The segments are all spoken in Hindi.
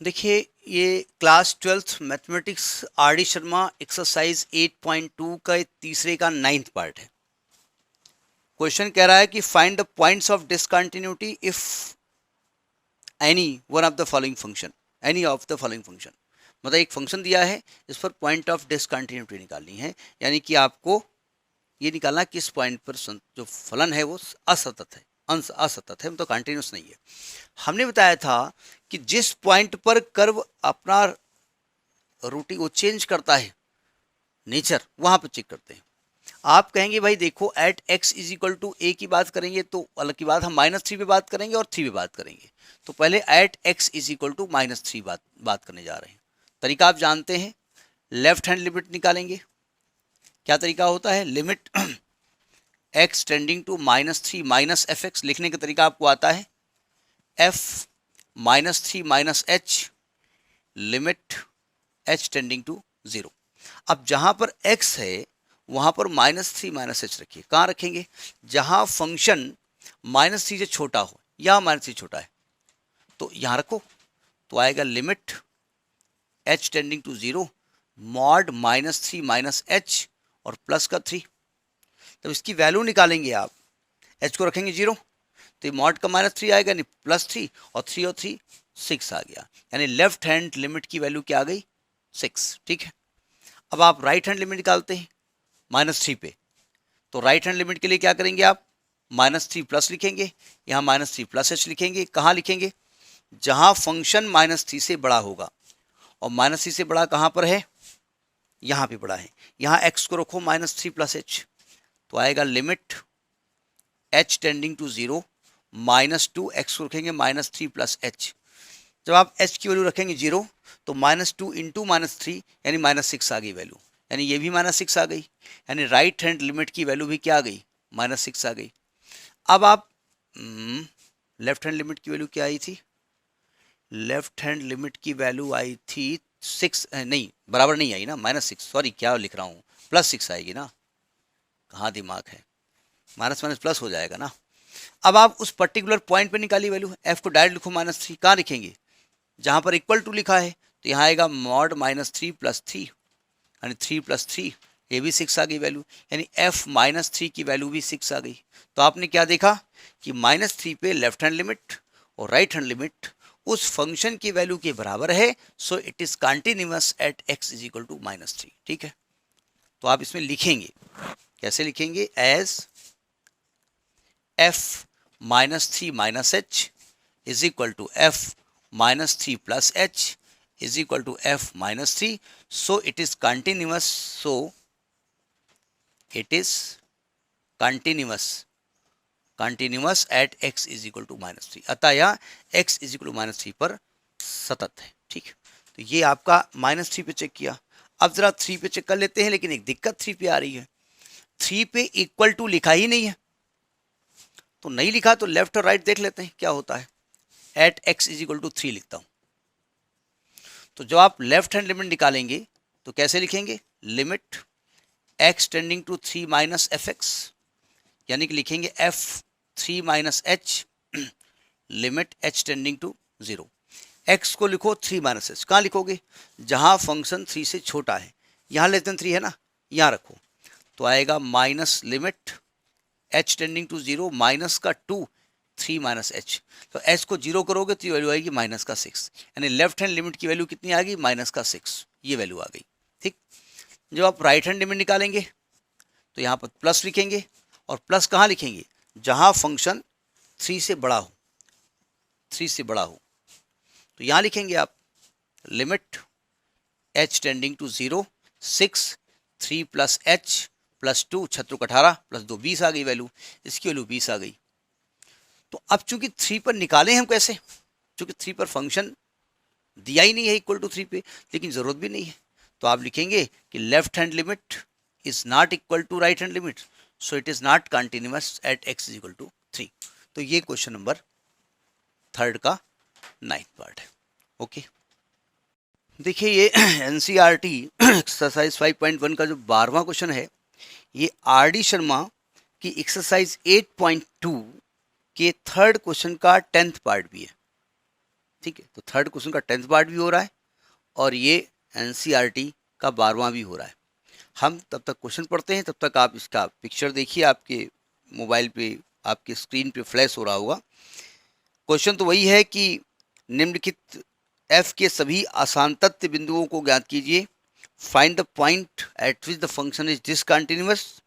देखिए, ये class 12th mathematics R D Sharma exercise 8.2 का तीसरे का 9th पार्ट है। क्वेश्चन कह रहा है कि find the points of discontinuity if any one of the following function, any of the following function. मतलब एक फंक्शन दिया है, इस पर पॉइंट ऑफ डिसकंटिन्यूटी निकालनी है, यानी कि आपको ये निकालना किस पॉइंट पर जो फलन है वो असतत है, अंश असतत है, मतलब कंटिन्यूस नहीं है। हमने बताया था कि जिस पॉइंट पर कर्व अपना रूटीन वो चेंज करता है नेचर, वहां पर चेक करते हैं। आप कहेंगे भाई देखो at x is equal to A की बात करेंगे तो अलग की बात, हम -3 पे बात करेंगे और 3 पे बात करेंगे। तो पहले at x is equal to -3 बात करने जा रहे हैं। तरीका आप जानते हैं, लेफ्ट हैंड लिमिट निकालेंगे। क्या तरीका होता है? Limit x tending to -3 minus f x, लिखने का तरीका आपको आता है f -3 minus h limit h tending to 0। अब जहां पर x है वहां पर -3 माइनस एच रखिए। कहाँ रखेंगे? जहां फंक्शन -3 से छोटा हो, या -3 छोटा है तो यहां रखो। तो आएगा limit h tending to 0 mod -3 minus h और प्लस का 3। तो इसकी वैल्यू निकालेंगे आप, h को रखेंगे 0 तो ये मॉड का -3 आएगा, यानी +3 और 3 और 3 6 आ गया, यानी लेफ्ट हैंड लिमिट की वैल्यू क्या आ गई? 6। ठीक है। अब आप राइट हैंड लिमिट निकालते हैं -3 पे, तो राइट हैंड लिमिट के लिए क्या करेंगे आप? -3 प्लस लिखेंगे, यहाँ -3 प्लस एच लिखेंगे। कहाँ लिखेंगे? जहाँ फंक्शन -3 से बड़ा होगा, और -3 से बड़ा कहाँ पर है? यहाँ पे बड़ा है। यहाँ x को रखो -3 प्लस एच, तो आएगा limit h tending to 0 -2, x को रखेंगे -3 प्लस एच। जब आप h की वैल्यू रखेंगे 0 तो -2 इंटू -3 यानी -6 आ गई वैल्यू, यानी ये भी -6 आ गई, यानी राइट हैंड लिमिट की वैल्यू भी क्या आ गई? -6 आ गई। अब आप लेफ्ट हैंड लिमिट की वैल्यू क्या आई थी? लेफ्ट हैंड लिमिट की वैल्यू आई थी 6, नहीं बराबर नहीं आई ना, -6, सॉरी क्या लिख रहा हूँ, +6 आएगी ना। कहाँ दिमाग है, माइनस माइनस प्लस हो जाएगा ना। अब आप उस पर्टिकुलर पॉइंट पे निकालिए वैल्यू, एफ को डायरेक्ट लिखो -3। कहाँ लिखेंगे? जहां पर इक्वल टू लिखा है, तो यहाँ आएगा मॉड -3 प्लस 3, यानी 3 प्लस 3, ये भी 6 आ गई वैल्यू, यानी f -3 की वैल्यू भी 6 आ गई। तो आपने क्या देखा कि -3 पे लेफ्ट हैंड लिमिट और राइट हैंड लिमिट उस फंक्शन की वैल्यू के बराबर है, so it is continuous at x is equal to -3। ठीक है। तो आप इसमें लिखेंगे, कैसे लिखेंगे? As f -3 minus h is equal to f -3 plus h is equal to f minus 3, so it is continuous, so it is continuous at x is equal to -3। अतः यह x is equal to -3 पर सतत है। ठीक, तो ये आपका -3 पे चेक किया। अब जरा 3 पे चेक कर लेते हैं, लेकिन एक दिक्कत 3 पे आ रही है। 3 पे इक्वल टू लिखा ही नहीं है, तो नहीं लिखा तो लेफ्ट और राइट देख लेते हैं क्या होता है। At x is equal to 3 लिखता हूं, तो जब आप लेफ्ट हैंड लिमिट निकालेंगे तो कैसे लिखेंगे? Limit x tending to 3 minus f x, यानी कि लिखेंगे f 3 minus h limit h tending to 0। x को लिखो 3 माइनस एच, कहाँ लिखोगे? जहां फंक्शन 3 से छोटा है, यहाँ लेस देन 3 है ना, यहाँ रखो। तो आएगा minus limit h tending to 0 minus का 2 3 माइनस एच, तो एच को 0 करोगे तो ये वैल्यू आएगी -6, यानी लेफ्ट हैंड लिमिट की वैल्यू कितनी आ गई? -6, ये वैल्यू आ गई। ठीक, जब आप राइट हैंड लिमिट निकालेंगे तो यहाँ पर प्लस लिखेंगे, और प्लस कहाँ लिखेंगे? जहाँ फंक्शन 3 से बड़ा हो, 3 से बड़ा हो, तो यहाँ लिखेंगे आप limit h tending to 0 6 3 plus h plus 2 छत्रुक 18 प्लस 2 20 आ गई वैल्यू, इसकी वैल्यू 20 आ गई। तो अब चूंकि 3 पर निकालें हम कैसे? चूंकि 3 पर फंक्शन दिया ही नहीं है इक्वल टू 3 पे, लेकिन जरूरत भी नहीं है, तो आप लिखेंगे कि left hand limit is not equal to right hand limit, so it is not continuous at x is equal to 3। तो ये क्वेश्चन नंबर 3 का 9th पार्ट है। ओके, देखिए ये एनसीईआरटी एक्सरसाइज 5.1 का जो 12वां क्वेश्चन है, ये आर डी शर्मा की एक्सरसाइज 8.2 के 3rd क्वेश्चन का 10th पार्ट भी है। ठीक है, तो थर्ड क्वेश्चन का 10th पार्ट भी हो रहा है और ये एनसीईआरटी का 12वां भी हो रहा है। हम तब तक क्वेश्चन पढ़ते हैं, तब तक आप इसका पिक्चर देखिए, आपके मोबाइल पे आपके स्क्रीन पे फ्लैश हो रहा होगा। क्वेश्चन तो वही है कि निम्नलिखित f के सभी आसानतत्य बिंदुओं को ज्ञात कीजिए। Find the point at which the function is discontinuous,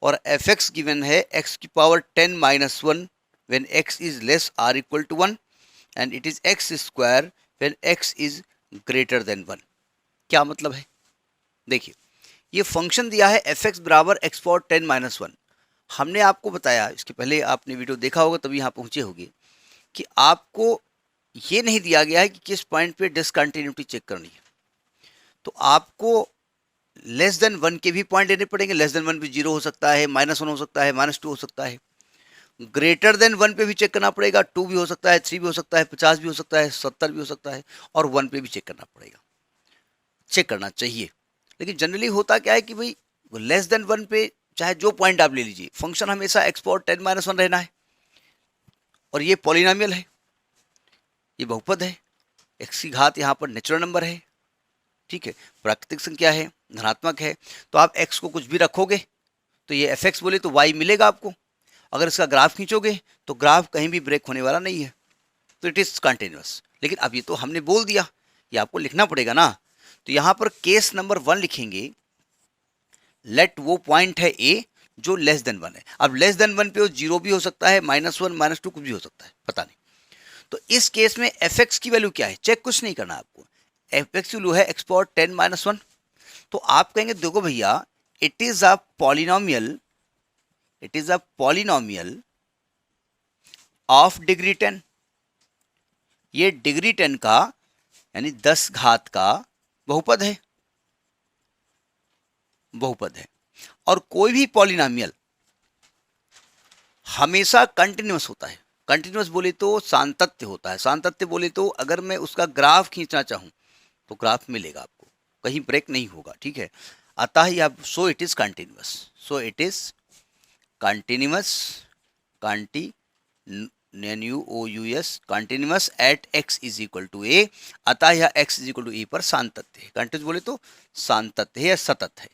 और एफ एक्स गिवन है x की power 10 minus 1 when x is less or equal to 1 and it is x square when x is greater than 1। क्या मतलब है? देखिए, ये फंक्शन दिया है एफ एक्स बराबर एक्स पावर 10 माइनस 1। हमने आपको बताया, इसके पहले आपने वीडियो देखा होगा तभी यहाँ पहुँचे होंगे, कि आपको ये नहीं दिया गया है कि किस पॉइंट पे डिसकंटिन्यूटी चेक करनी है। तो आपको लेस देन 1 के भी पॉइंट लेने पड़ेंगे। लेस देन 1 पे 0 हो सकता है, -1 हो सकता है, -2 हो सकता है। ग्रेटर देन 1 पे भी चेक करना पड़ेगा, 2 भी हो सकता है, 3 भी हो सकता है, 50 भी हो सकता है, 70 भी हो सकता है, और 1 पे भी चेक करना पड़ेगा, चेक करना चाहिए। लेकिन जनरली होता क्या है कि भाई लेस देन 1 पे चाहे जो पॉइंट आप ले लीजिए, फंक्शन हमेशा एक्स पावर 10 माइनस 1 रहना है, और ये पॉलिनोमियल है, ये बहुपद है, एक्स की घात यहाँ पर नेचुरल नंबर है, ठीक है, प्राकृतिक संख्या है, धनात्मक है। तो आप x को कुछ भी रखोगे तो ये एफ एक्स बोले तो y मिलेगा आपको। अगर इसका ग्राफ खींचोगे तो ग्राफ कहीं भी ब्रेक होने वाला नहीं है, तो इट इज कंटिन्यूअस। लेकिन अब ये तो हमने बोल दिया, ये आपको लिखना पड़ेगा ना। तो यहाँ पर केस नंबर 1 लिखेंगे, लेट वो पॉइंट है a जो लेस देन 1 है। अब लेस देन 1 पे वो 0 भी हो सकता है, -1 -2 कुछ भी हो सकता है, पता नहीं। तो इस केस में एफ एक्स की वैल्यू क्या है, चेक कुछ नहीं करना आपको। एफ एक्स की वैल्यू है एक्स पावर 10 माइनस 1। तो आप कहेंगे देखो भैया, it is a polynomial, it is a polynomial of degree 10। ये डिग्री 10 का यानी 10 घात का बहुपद है, बहुपद है। और कोई भी पॉलिनोमियल हमेशा कंटिन्यूअस होता है। कंटिन्यूअस बोले तो सातत्य होता है, सातत्य बोले तो अगर मैं उसका ग्राफ खींचना चाहूं तो ग्राफ मिलेगा आपको, कहीं ब्रेक नहीं होगा, ठीक है। अतः ही आप so it is continuous, so it is continuous, continuous, continuous at x is equal to a। अतः यह x is equal to a पर सातत्य है। कंटिन्यूअस बोले तो सातत्य है या सतत है,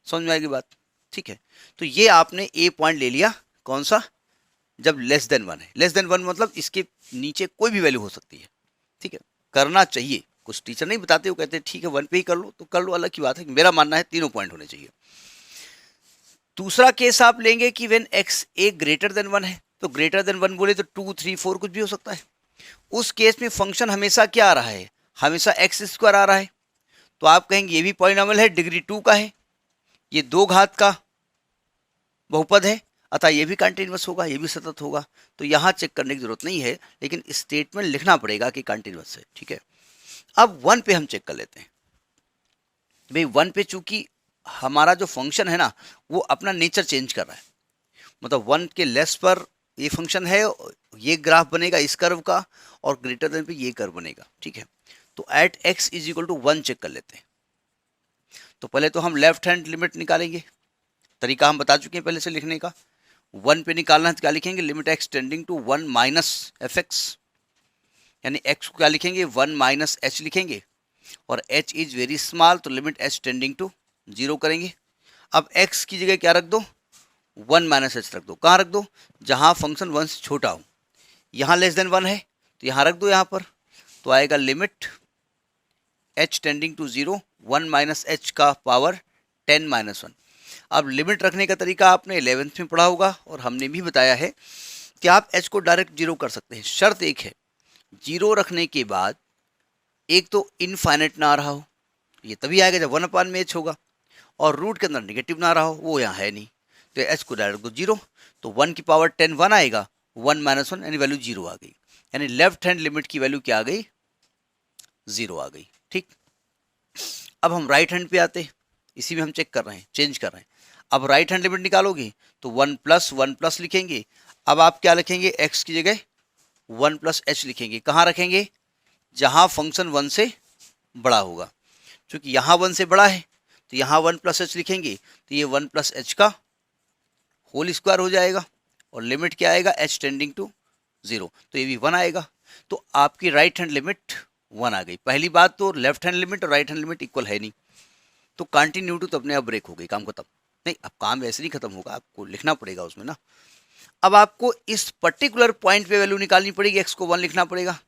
समझ में आएगी बात, ठीक है। तो ये आपने a पॉइंट ले लिया, कौन सा, जब लेस देन 1 है। लेस देन 1 मतलब इसके नीचे कोई भी वैल्यू हो सकती है, ठीक है। करना चाहिए, कुछ टीचर नहीं बताते, वो कहते हैं ठीक है 1 पे ही कर लो, तो कर लो, अलग की बात है। मेरा मानना है तीनों पॉइंट होने चाहिए। दूसरा केस आप लेंगे कि when x A greater than 1 है, तो ग्रेटर देन 1 बोले तो 2 3 4 कुछ भी हो सकता है। उस केस में फंक्शन हमेशा क्या आ रहा है, हमेशा एक्स स्क्वायर आ रहा है। तो आप कहेंगे ये भी पॉलिनोमियल है, डिग्री 2 का है, ये 2 घात का बहुपद है, अतः ये भी कंटिन्यूअस होगा, ये भी सतत होगा। तो यहाँ चेक करने की जरूरत नहीं है, लेकिन स्टेटमेंट लिखना पड़ेगा कि कंटिन्यूअस है, ठीक है। अब 1 पे हम चेक कर लेते हैं। भाई 1 पे चूंकि हमारा जो फंक्शन है ना वो अपना नेचर चेंज कर रहा है, मतलब 1 के लेस पर ये फंक्शन है, ये ग्राफ बनेगा इस कर्व का, और ग्रेटर देन पे ये कर्व बनेगा, ठीक है। तो at x is equal to 1 check कर लेते हैं। तो पहले तो हम लेफ्ट हैंड लिमिट निकालेंगे, तरीका हम बता चुके हैं पहले से लिखने का। 1 पे निकालना है तो क्या लिखेंगे, limit x tending to 1 minus f x, यानी x को क्या लिखेंगे 1 माइनस h लिखेंगे, और h इज वेरी स्मॉल, तो लिमिट h टेंडिंग टू 0 करेंगे। अब x की जगह क्या रख दो, 1 माइनस एच रख दो। कहाँ रख दो, जहाँ फंक्शन 1 से छोटा हो। यहाँ लेस देन 1 है तो यहाँ रख दो, यहाँ पर तो आएगा limit h tending to 0, 1 minus h का पावर 10 माइनस 1। अब लिमिट रखने का तरीका आपने 11th में पढ़ा होगा, और हमने भी बताया है कि आप h को डायरेक्ट 0 कर सकते हैं। शर्त एक है, 0 रखने के बाद एक तो इनफाइनाइट ना आ रहा हो, ये तभी आएगा जब 1 में h होगा, और रूट के अंदर नेगेटिव ना रहा हो, वो यहाँ है नहीं, तो h को डायरेक्ट 0, तो 1 की पावर 10 1 आएगा, 1 माइनस 1 यानी वैल्यू 0 आ गई, यानी लेफ्ट हैंड लिमिट की वैल्यू क्या आ गई, 0 आ गई, ठीक। अब हम राइट हैंड पे आते, इसी में हम चेक कर रहे हैं, चेंज कर रहे हैं। अब राइट हैंड लिमिट निकालोगे तो 1 प्लस लिखेंगे। अब आप क्या लिखेंगे, x की जगह 1 प्लस एच लिखेंगे। कहाँ रखेंगे, जहाँ फंक्शन 1 से बड़ा होगा। क्योंकि यहाँ 1 से बड़ा है तो यहाँ 1 प्लस एच लिखेंगे, तो ये 1 प्लस एच का होल स्क्वायर हो जाएगा, और लिमिट क्या आएगा, h टेंडिंग टू 0, तो ये भी 1 आएगा। तो आपकी राइट हैंड लिमिट 1 आ गई। पहली बात तो लेफ्ट हैंड लिमिट और राइट हैंड लिमिट इक्वल है नहीं, तो कंटिन्यूटी तो अपने आप ब्रेक हो गई, काम खत्म। नहीं, अब काम वैसे नहीं खत्म होगा, आपको लिखना पड़ेगा उसमें ना। अब आपको इस पर्टिकुलर पॉइंट पे वैल्यू निकालनी पड़ेगी, एक्स को 1 लिखना पड़ेगा।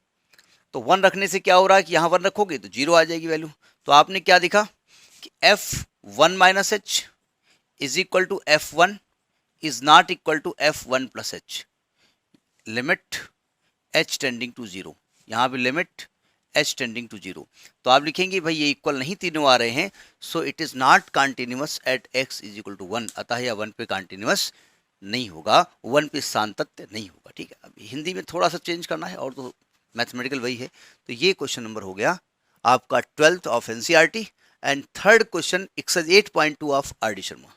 तो 1 रखने से क्या हो रहा है कि यहाँ 1 रखोगे तो 0 आ जाएगी वैल्यू। तो आपने क्या दिखा कि f1 minus h is equal to f1 is not equal to f1 plus h, limit h tending to 0। यहाँ पे लिमिट h टेंडिंग टू 0। तो आप लिखेंगे भाई ये इक्वल नहीं तीनों आ रहे हैं, so it is not continuous at x is equal to 1, अतः यह 1 पे कंटिन्यूअस नहीं होगा, 1 पे सान्तत्य नहीं होगा। ठीक है, अब हिंदी में थोड़ा सा चेंज करना है और तो मैथमेटिकल वही है। तो ये क्वेश्चन नंबर हो गया आपका 12th of NCERT and third question exercise 8.2 of R D Sharma.